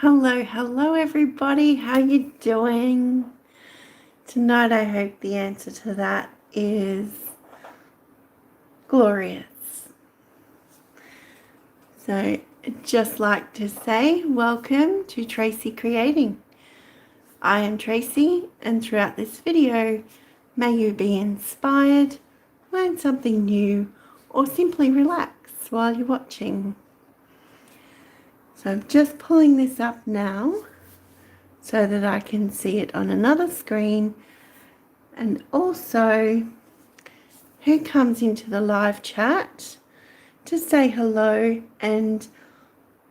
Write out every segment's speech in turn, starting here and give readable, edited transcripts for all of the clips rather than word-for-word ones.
Hello everybody, how you doing? Tonight I hope the answer to that is glorious. So I'd just like to say welcome to Tracy Creating. I am Tracy, and throughout this video may you be inspired, learn something new, or simply relax while you're watching. So I'm just pulling this up now so that I can see it on another screen, and also who comes into the live chat to say hello and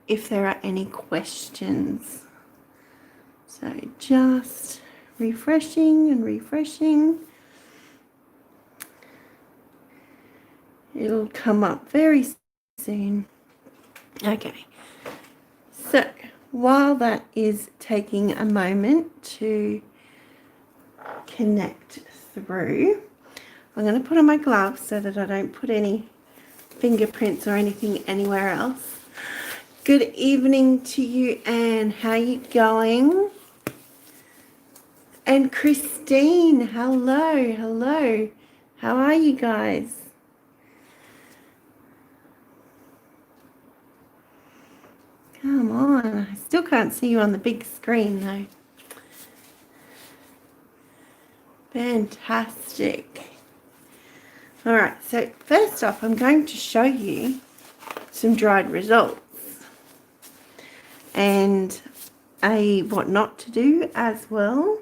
if there are any questions. So just refreshing and refreshing. It'll come up very soon. Okay, so while that is taking a moment to connect through, I'm going to put on my gloves so that I don't put any fingerprints or anything anywhere else. Good evening to you, Anne. How you going? And Christine, hello. How are you guys? Come on, I still can't see you on the big screen though. Fantastic. All right, so first off, I'm going to show you some dried results and what not to do as well.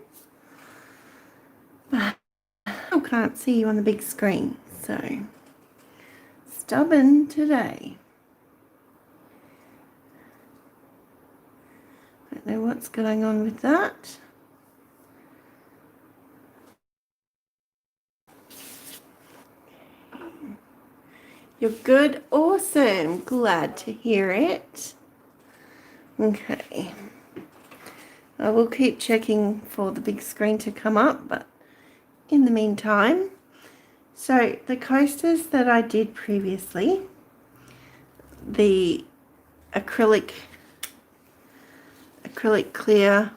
But I can't see you on the big screen, so stubborn today. Don't know what's going on with that. You're good, awesome, glad to hear it. Okay, I will keep checking for the big screen to come up, but in the meantime, so the coasters that I did previously, the acrylic clear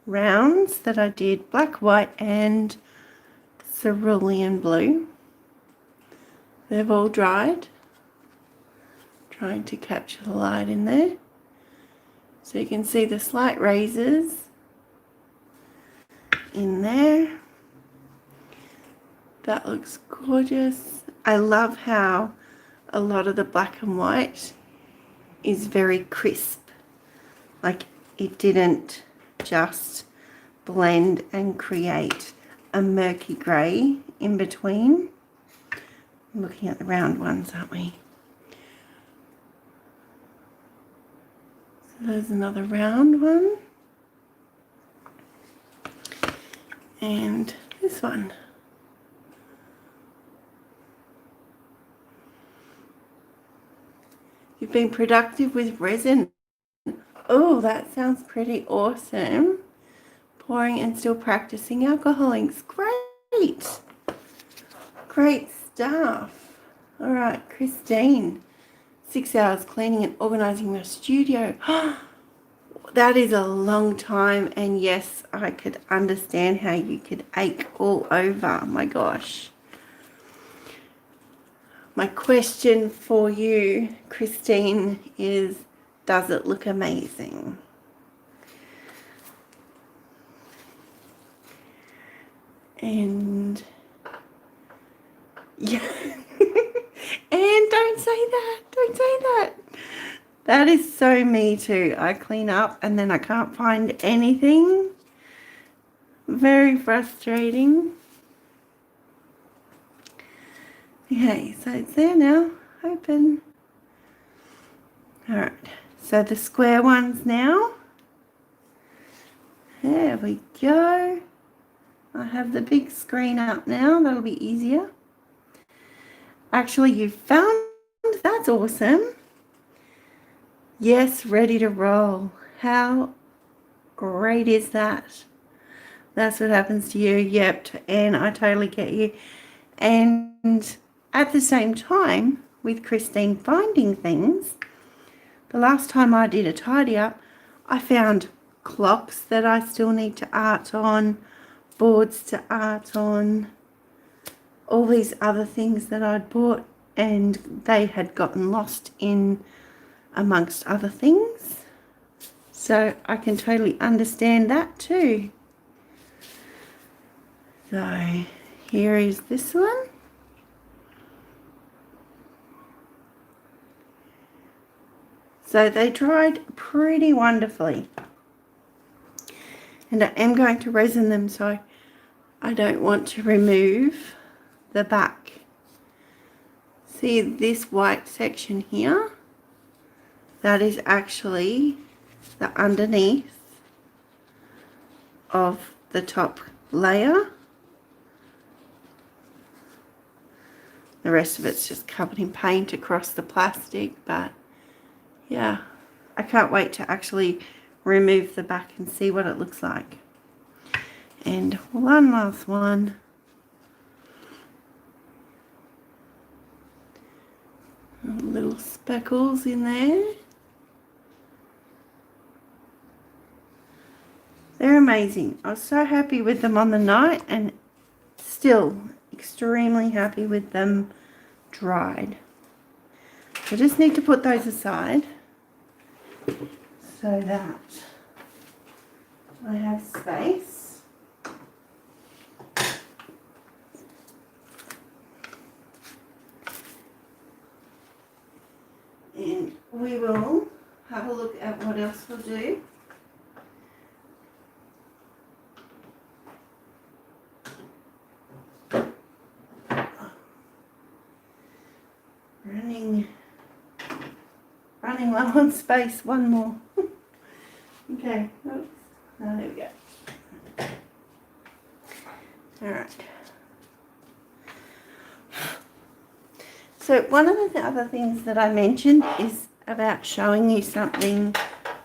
rounds that I did, black, white and cerulean blue, they've all dried. Trying to capture the light in there so you can see the slight razors in there. That looks gorgeous. I love how a lot of the black and white is very crisp, like it didn't just blend and create a murky grey in between. We're looking at the round ones, aren't we? So there's another round one. And this one. You've been productive with resin. Oh, that sounds pretty awesome. Pouring and still practicing alcohol inks. Great. Great stuff. All right, Christine. 6 hours cleaning and organizing my studio. That is a long time, and yes, I could understand how you could ache all over. My gosh. My question for you, Christine, is, does it look amazing? And yeah. And don't say that. That is so me too. I clean up and then I can't find anything. Very frustrating. Okay, so it's there now. Open. All right, so the square ones now. There we go. I have the big screen up now. That'll be easier. Actually, you found, that's awesome. Yes, ready to roll. How great is that? That's what happens to you. Yep, and I totally get you. And at the same time, with Christine finding things, the last time I did a tidy up, I found clocks that I still need to art on, boards to art on, all these other things that I'd bought, and they had gotten lost in amongst other things. So I can totally understand that too. So here is this one. So they dried pretty wonderfully. And I am going to resin them, so I don't want to remove the back. See this white section here? That is actually the underneath of the top layer. The rest of it's just covered in paint across the plastic, but yeah, I can't wait to actually remove the back and see what it looks like. And one last one. Little speckles in there. They're amazing. I was so happy with them on the night, and still extremely happy with them dried. I just need to put those aside so that I have space. And we will have a look at what else we'll do. Running low on space. One more. Okay. Oops. Oh, there we go. All right. So one of the other things that I mentioned is about showing you something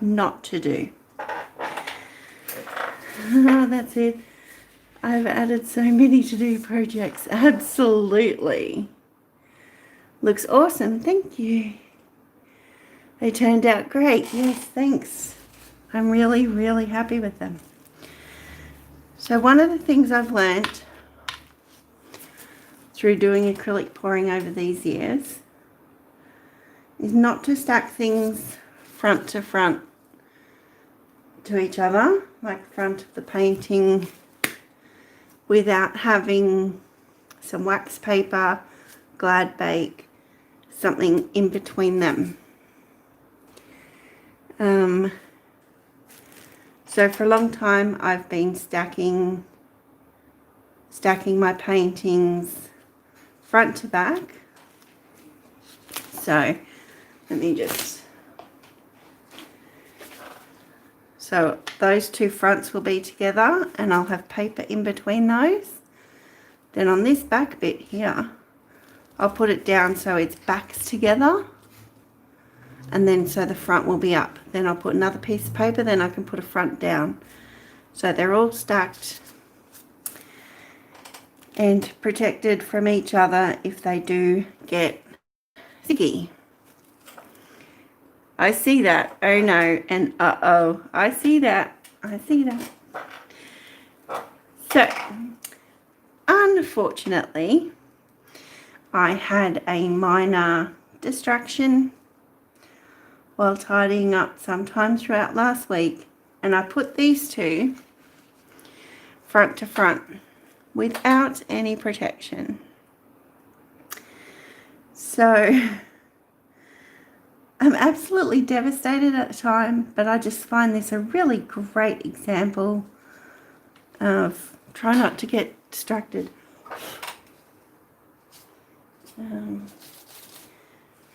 not to do. That's it. I've added so many to-do projects. Absolutely. Looks awesome. Thank you. They turned out great. Yes, thanks. I'm really, really happy with them. So one of the things I've learnt through doing acrylic pouring over these years is not to stack things front to front to each other, like front of the painting, without having some wax paper, glad bake, something in between them. So for a long time I've been stacking my paintings front to back. So let me just, so those two fronts will be together and I'll have paper in between those. Then on this back bit here, I'll put it down so it's backs together, and then so the front will be up. Then I'll put another piece of paper, then I can put a front down. So they're all stacked and protected from each other if they do get sticky. I see that. Oh no, and uh-oh. I see that. I see that. So, unfortunately, I had a minor distraction while tidying up sometime throughout last week, and I put these two front to front without any protection. So I'm absolutely devastated at the time, but I just find this a really great example of try not to get distracted.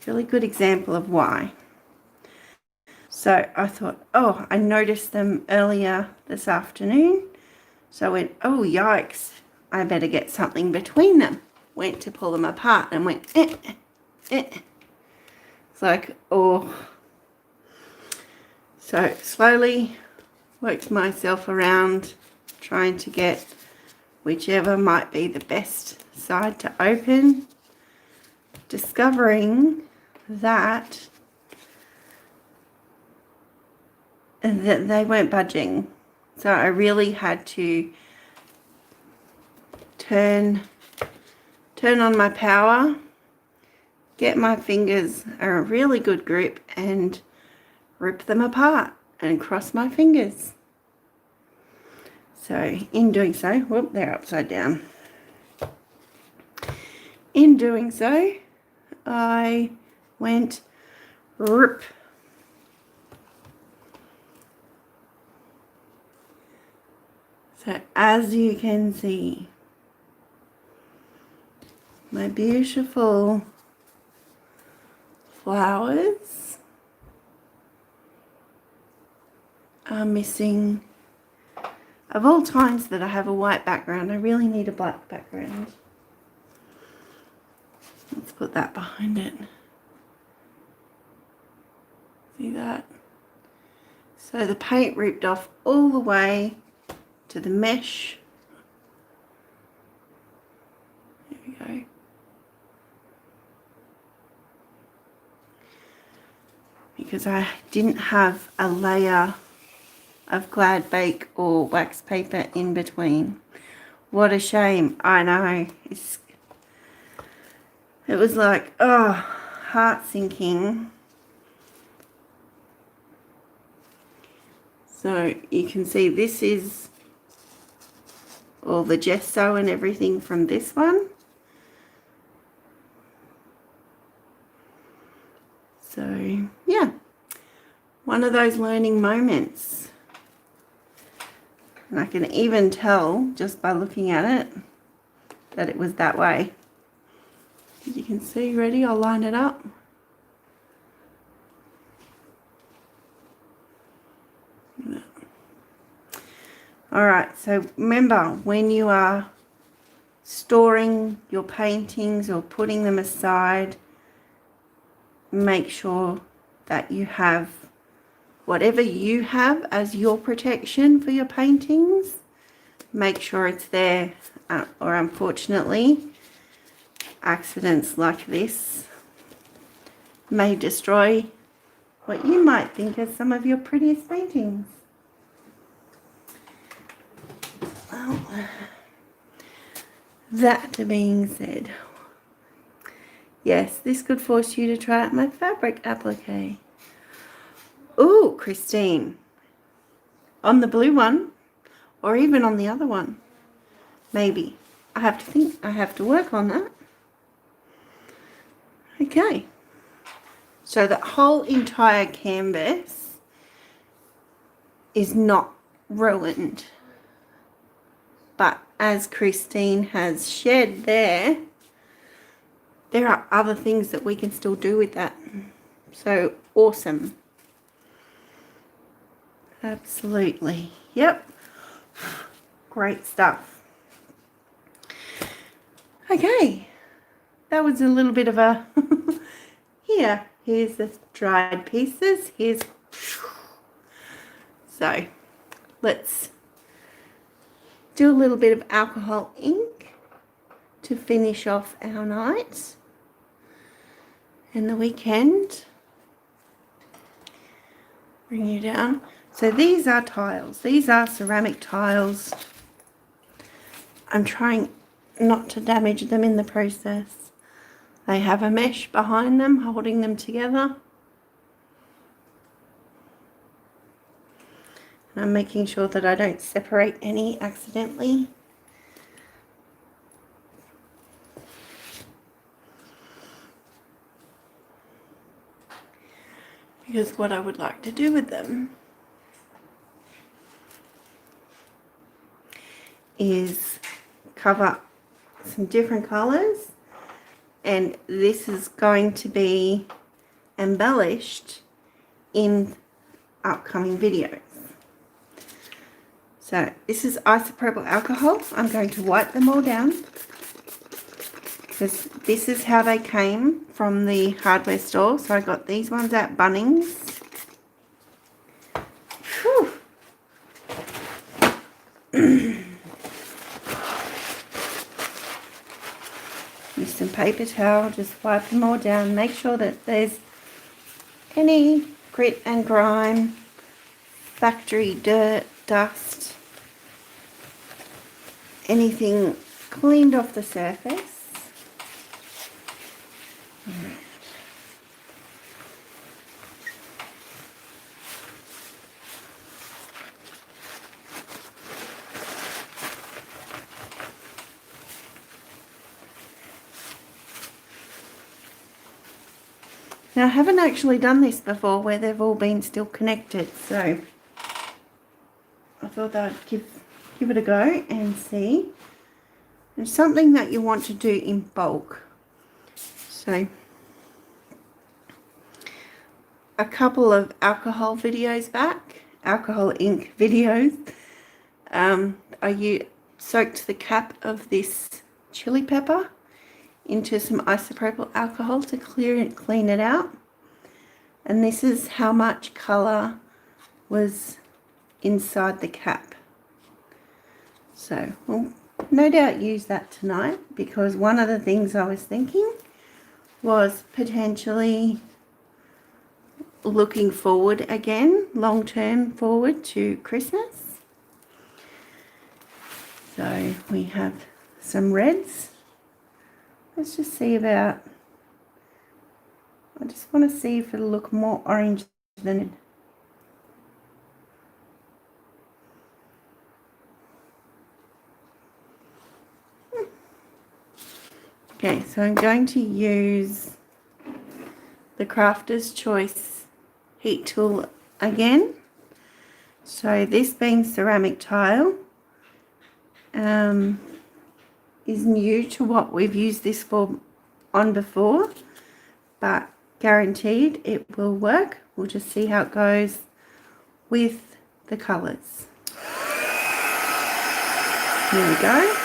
Really good example of why. So I thought, oh, I noticed them earlier this afternoon. So I went, oh, yikes, I better get something between them. Went to pull them apart and went, It's like, oh. So slowly worked myself around trying to get whichever might be the best side to open, discovering that they weren't budging. So I really had to turn on my power, get my fingers a really good grip and rip them apart and cross my fingers. So in doing so, whoop, they're upside down. In doing so, I went rip. So as you can see, my beautiful flowers are missing. Of all times that I have a white background, I really need a black background. Let's put that behind it. See that? So the paint ripped off all the way to the mesh. There we go. Because I didn't have a layer of glad bake or wax paper in between. What a shame. I know. It was like, oh, heart sinking. So you can see this is all the gesso and everything from this one. So yeah, one of those learning moments. And I can even tell just by looking at it that it was that way. As you can see, ready? I'll line it up. Alright, so remember, when you are storing your paintings or putting them aside, make sure that you have whatever you have as your protection for your paintings. Make sure it's there, or unfortunately, accidents like this may destroy what you might think are some of your prettiest paintings. Well, that being said, yes, this could force you to try out my fabric applique. Ooh, Christine, on the blue one, or even on the other one, maybe. I have to think, I have to work on that. Okay, so that whole entire canvas is not ruined, but as Christine has shared there are other things that we can still do with that. So awesome. Absolutely. Yep. Great stuff. Okay. That was a little bit of a here's the dried pieces. So let's do a little bit of alcohol ink to finish off our night and the weekend. Bring you down. So these are tiles. These are ceramic tiles. I'm trying not to damage them in the process. They have a mesh behind them holding them together. And I'm making sure that I don't separate any accidentally. Because what I would like to do with them is cover some different colors, and this is going to be embellished in upcoming videos. So this is isopropyl alcohol. I'm going to wipe them all down because this is how they came from the hardware store. So I got these ones at Bunnings. Whew. Use some paper towel, just wipe them all down. Make sure that there's any grit and grime factory dirt, dust, anything cleaned off the surface. Now, I haven't actually done this before where they've all been still connected, so I thought I'd give it a go and see. It's something that you want to do in bulk. So, a couple of alcohol videos back, alcohol ink videos, I soaked the cap of this chili pepper into some isopropyl alcohol to clean it out. And this is how much colour was inside the cap. So we'll no doubt use that tonight, because one of the things I was thinking was potentially looking forward again, long-term forward to Christmas. So we have some reds. Let's just see about, I just want to see if it'll look more orange than okay, so I'm going to use the Crafter's Choice heat tool again. So this being ceramic tile is new to what we've used this for on before, but guaranteed it will work. We'll just see how it goes with the colours. Here we go.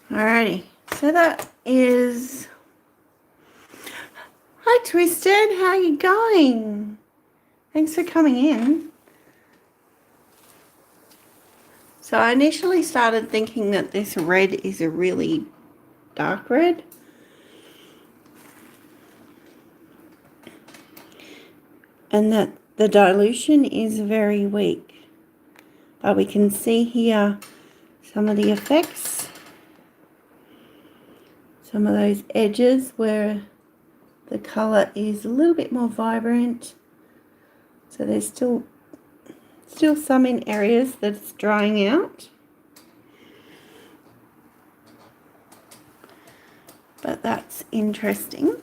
Alrighty, so that is... Hi Twisted, how are you going? Thanks for coming in. So I initially started thinking that this red is a really dark red. And that the dilution is very weak. But we can see here some of the effects. Some of those edges where the colour is a little bit more vibrant. So there's still some in areas that's drying out. But that's interesting.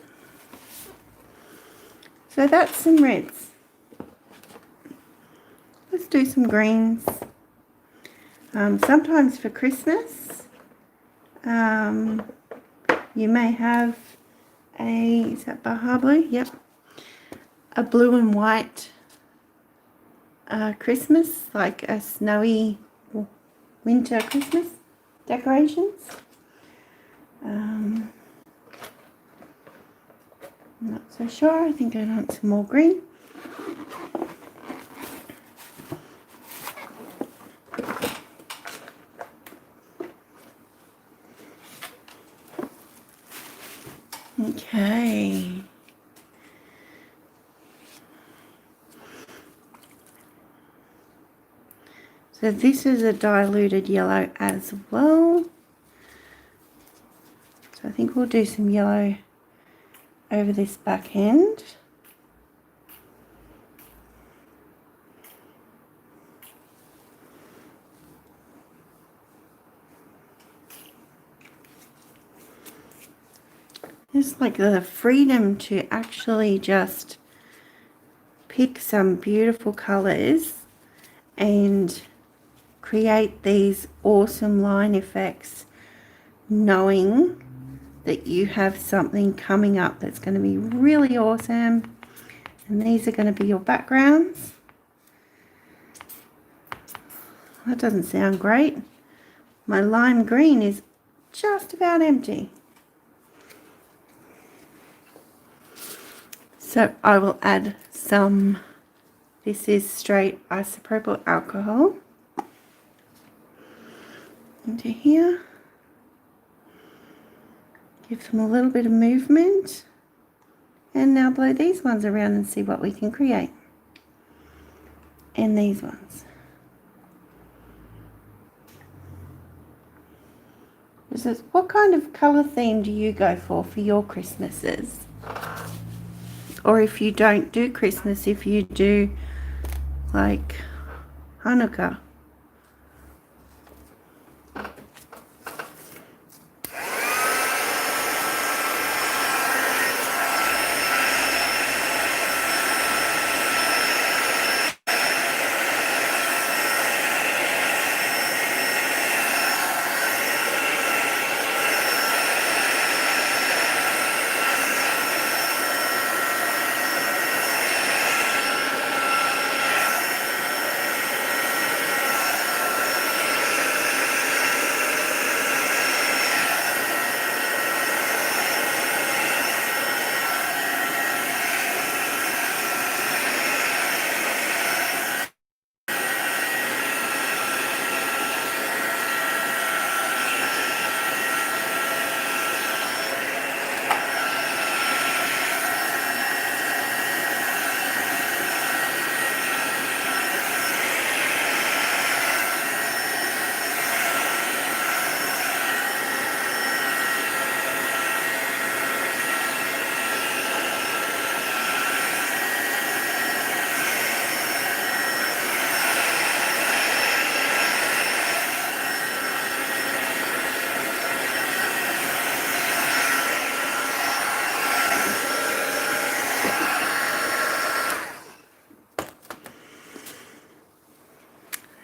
So that's some reds. Let's do some greens. Sometimes for Christmas, you may have is that Baja Blue? Yep. A blue and white Christmas, like a snowy winter Christmas decorations. I'm not so sure. I think I want some more green. Okay. So this is a diluted yellow as well. So I think we'll do some yellow over this back end. It's like the freedom to actually just pick some beautiful colors and create these awesome line effects, knowing that you have something coming up that's going to be really awesome. And these are going to be your backgrounds. That doesn't sound great. My lime green is just about empty. So I will add some, this is straight isopropyl alcohol, into here. Give them a little bit of movement. And now blow these ones around and see what we can create. And these ones. What kind of colour theme do you go for your Christmases? Or if you don't do Christmas, if you do like Hanukkah.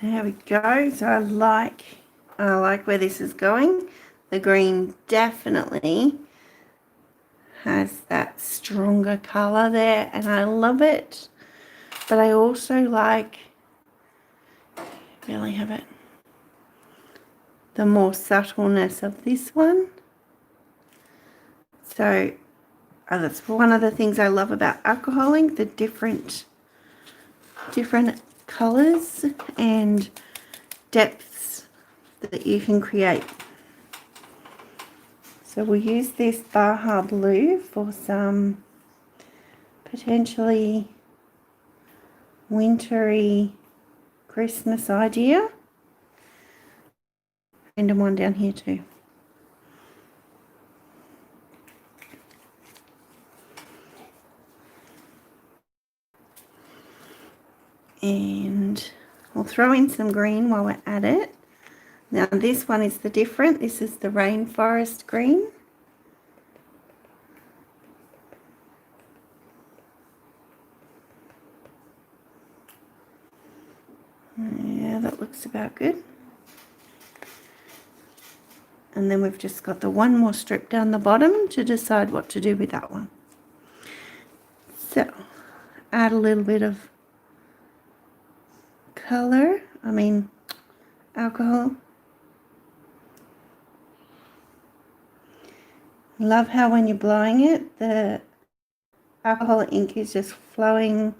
There we go. So I like where this is going. The green definitely has that stronger color there, and I love it. But I also like, really have it, the more subtleness of this one. So that's one of the things I love about alcoholing, the different colors and depths that you can create. So we'll use this Baja Blue for some potentially wintry Christmas idea. And one down here too. And we'll throw in some green while we're at it. Now this one is the different. This is the rainforest green. Yeah, that looks about good. And then we've just got the one more strip down the bottom to decide what to do with that one. So add a little bit of color, alcohol. Love how when you're blowing it, the alcohol ink is just flowing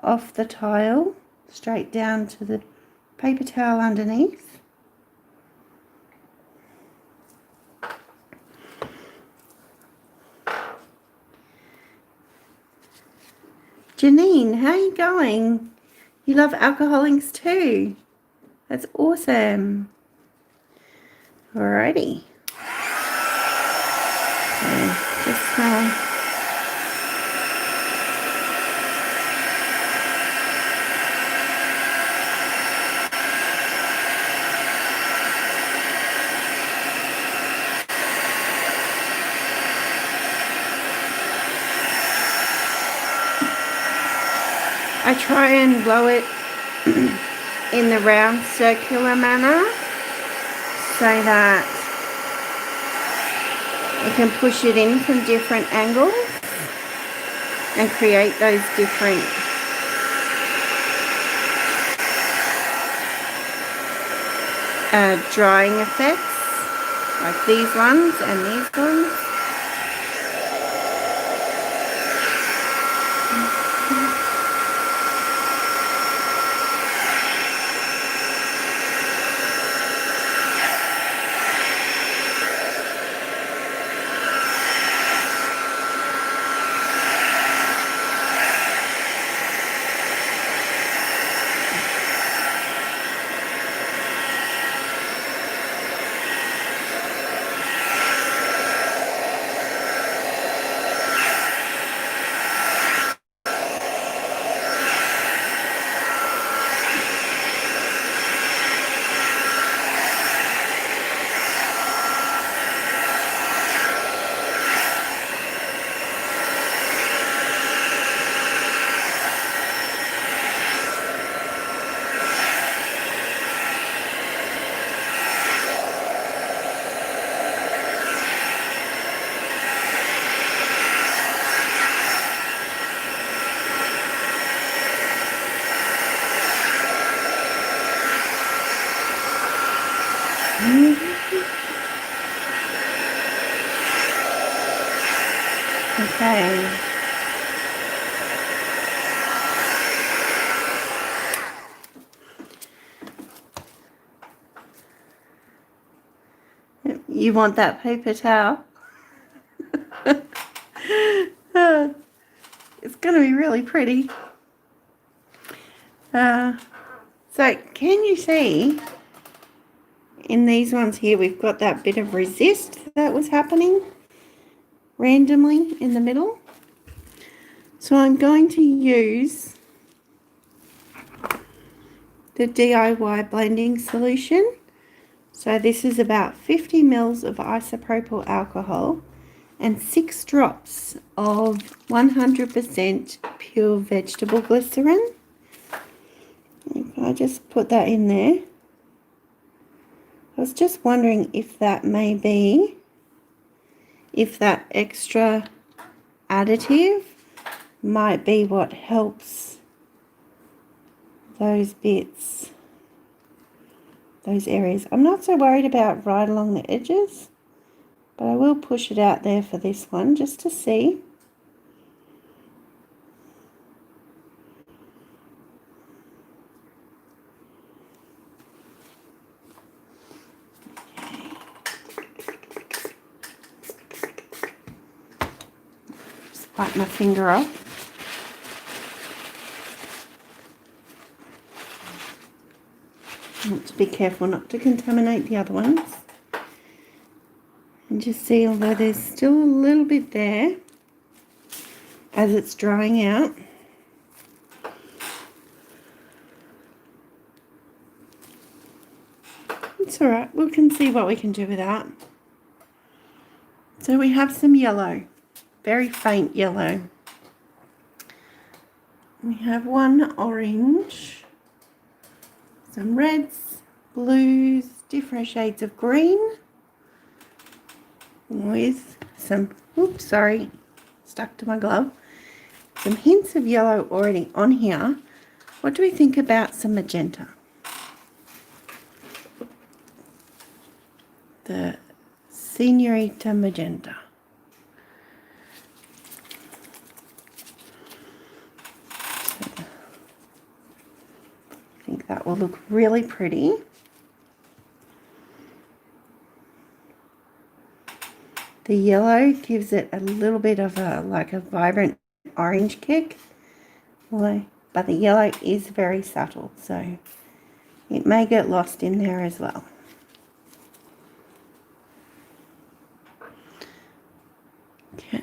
off the tile straight down to the paper towel underneath. Janine, how are you going? You love alcohol inks too. That's awesome. Alrighty. Okay, just I try and blow it in the round circular manner so that you can push it in from different angles and create those different drying effects, like these ones and these ones. Okay. You want that paper towel? It's going to be really pretty. So can you see in these ones here, we've got that bit of resist that was happening randomly in the middle. So I'm going to use the DIY blending solution. So this is about 50 ml of isopropyl alcohol and 6 drops of 100% pure vegetable glycerin. If I just put that in there. I was just wondering if that may be, if that extra additive might be what helps those bits, those areas. I'm not so worried about right along the edges, but I will push it out there for this one just to see. Just bite my finger off. I want to be careful not to contaminate the other ones. And just see, although there's still a little bit there as it's drying out. It's all right. We can see what we can do with that. So we have some yellow, very faint yellow. We have one orange, some reds, blues, different shades of green. with some, oops, sorry, stuck to my glove, some hints of yellow already on here. What do we think about some magenta? The Senorita Magenta. So I think that will look really pretty. The yellow gives it a little bit of a, like a vibrant orange kick, but the yellow is very subtle, so it may get lost in there as well. Okay,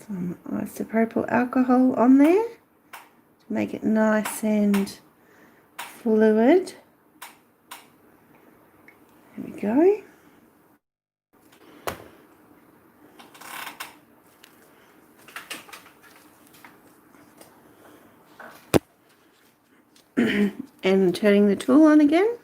some isopropyl alcohol on there to make it nice and fluid. There we go. And turning the tool on again.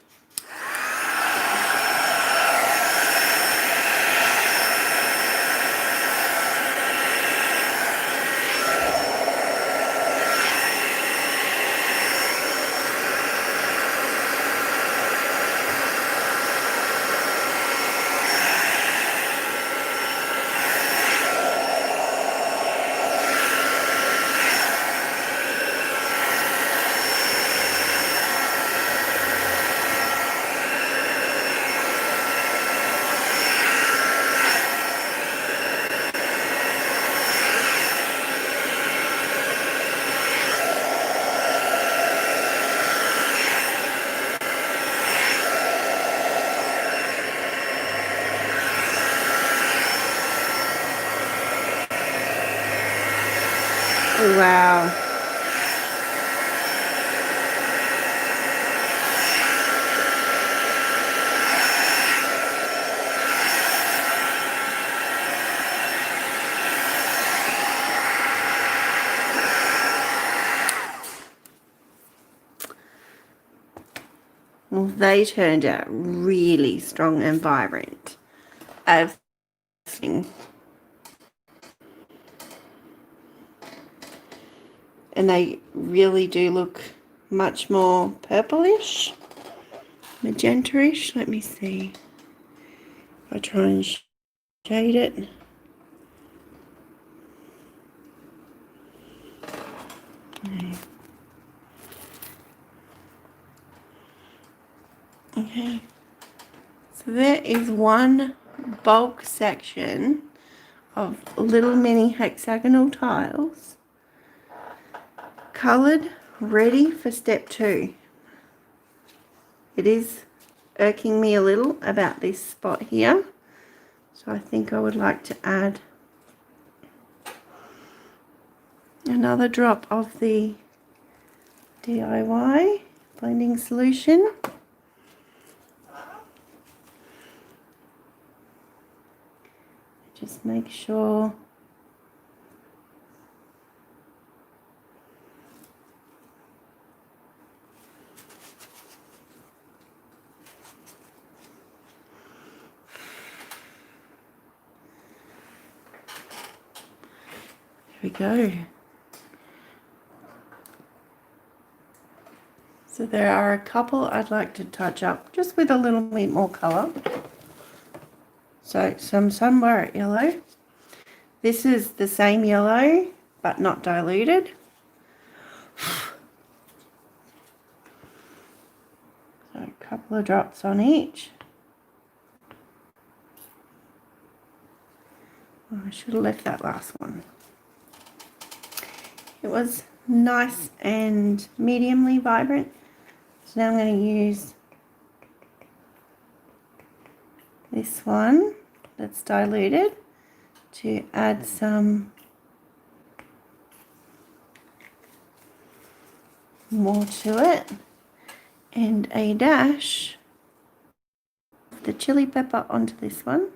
Wow. Well, they turned out really strong and vibrant. And they really do look much more purplish, magenta-ish. Let me see if I try and shade it. Okay, so there is one bulk section of little mini hexagonal tiles coloured, ready for step 2. It is irking me a little about this spot here, so I think I would like to add another drop of the DIY blending solution. Just make sure we go. So there are a couple I'd like to touch up just with a little bit more colour. So some sunburst yellow. This is the same yellow but not diluted. So a couple of drops on each. Oh, I should have left that last one. It was nice and mediumly vibrant. So now I'm going to use this one that's diluted to add some more to it, and a dash of the chili pepper onto this one.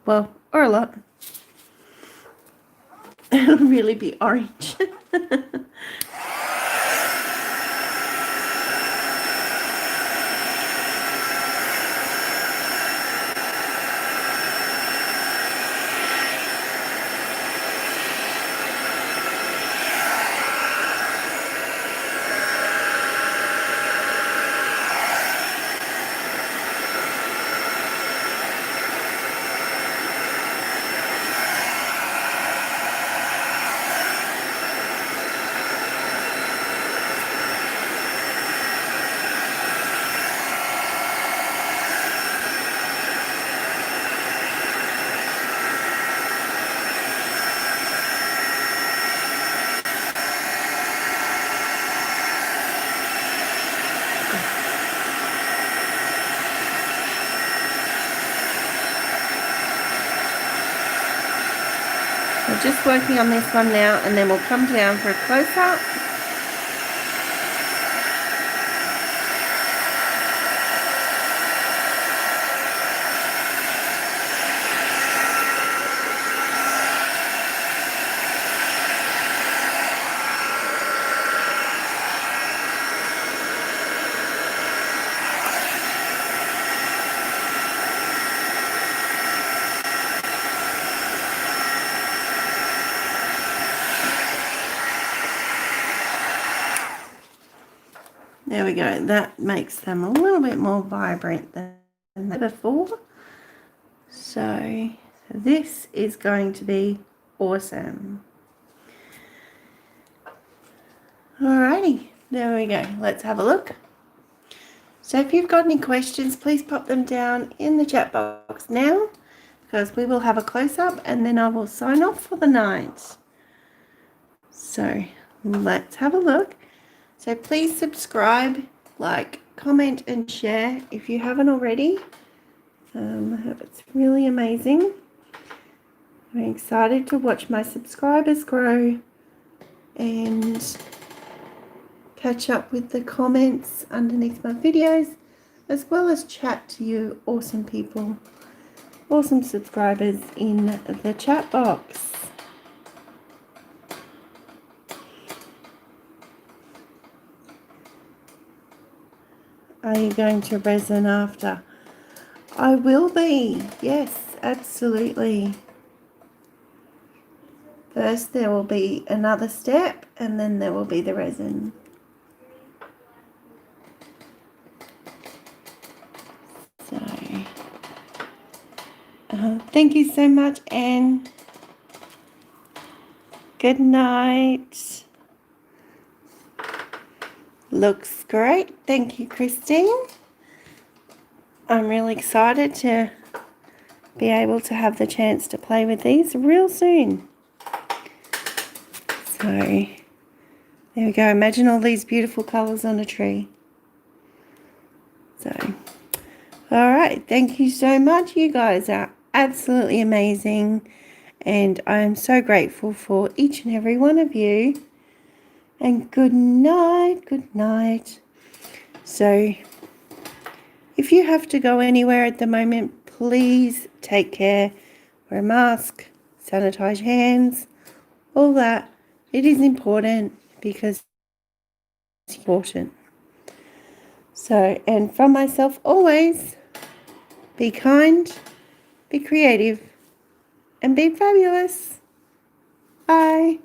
Well, or a lot. It'll really be orange. just working on this one now, and then we'll come down for a close-up. There we go. That makes them a little bit more vibrant than before. So this is going to be awesome. Alrighty, there we go. Let's have a look. So if you've got any questions, please pop them down in the chat box now, because we will have a close-up and then I will sign off for the night. So let's have a look. So please subscribe, like, comment and share if you haven't already. It's really amazing. I'm excited to watch my subscribers grow and catch up with the comments underneath my videos, as well as chat to you awesome people, awesome subscribers in the chat box. Are you going to resin after? I will be. Yes, absolutely. First there will be another step and then there will be the resin. So, thank you so much, Anne. Good night. Looks great. Thank you, Christine. I'm really excited to be able to have the chance to play with these real soon. So, there we go. Imagine all these beautiful colours on a tree. So, alright. Thank you so much. You guys are absolutely amazing. And I am so grateful for each and every one of you. And good night, good night. So, if you have to go anywhere at the moment, please take care. Wear a mask, sanitize hands, all that. It is important because it's important. So, and from myself always, be kind, be creative, and be fabulous. Bye.